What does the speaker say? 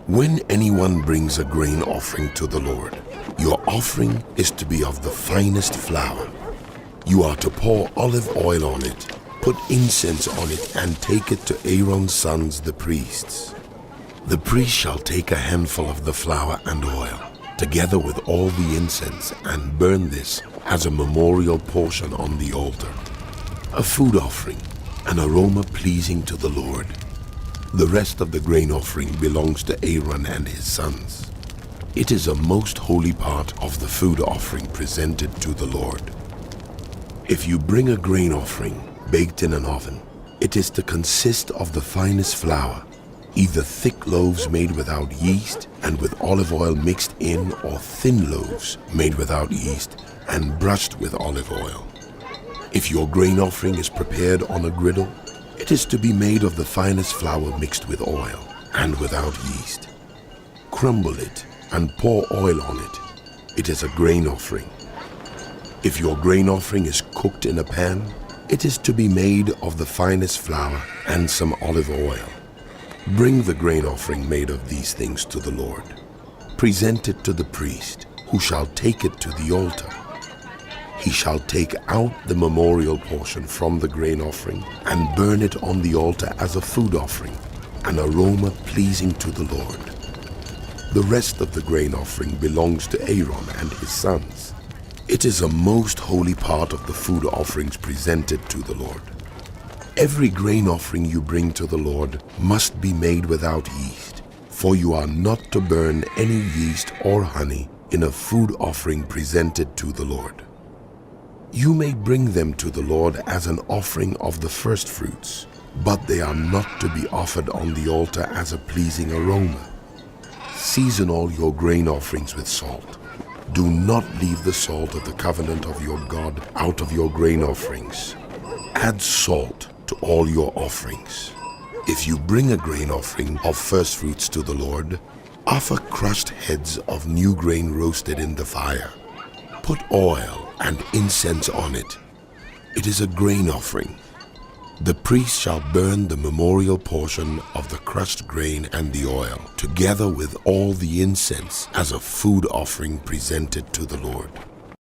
When anyone brings a grain offering to the Lord, your offering is to be of the finest flour. You are to pour olive oil on it, put incense on it, and take it to Aaron's sons, the priests. The priest shall take a handful of the flour and oil, together with all the incense, and burn this as a memorial portion on the altar, a food offering, an aroma pleasing to the Lord. The rest of the grain offering belongs to Aaron and his sons. It is a most holy part of the food offering presented to the Lord. If you bring a grain offering baked in an oven, it is to consist of the finest flour, either thick loaves made without yeast and with olive oil mixed in, or thin loaves made without yeast and brushed with olive oil. If your grain offering is prepared on a griddle, it is to be made of the finest flour mixed with oil and without yeast. Crumble it and pour oil on it. It is a grain offering. If your grain offering is cooked in a pan, it is to be made of the finest flour and some olive oil. Bring the grain offering made of these things to the Lord. Present it to the priest, who shall take it to the altar. He shall take out the memorial portion from the grain offering and burn it on the altar as a food offering, an aroma pleasing to the Lord. The rest of the grain offering belongs to Aaron and his sons. It is a most holy part of the food offerings presented to the Lord. Every grain offering you bring to the Lord must be made without yeast, for you are not to burn any yeast or honey in a food offering presented to the Lord. You may bring them to the Lord as an offering of the first fruits, but they are not to be offered on the altar as a pleasing aroma. Season all your grain offerings with salt. Do not leave the salt of the covenant of your God out of your grain offerings. Add salt to all your offerings. If you bring a grain offering of first fruits to the Lord, offer crushed heads of new grain roasted in the fire. Put oil and incense on it. It is a grain offering. The priest shall burn the memorial portion of the crushed grain and the oil, together with all the incense, as a food offering presented to the Lord.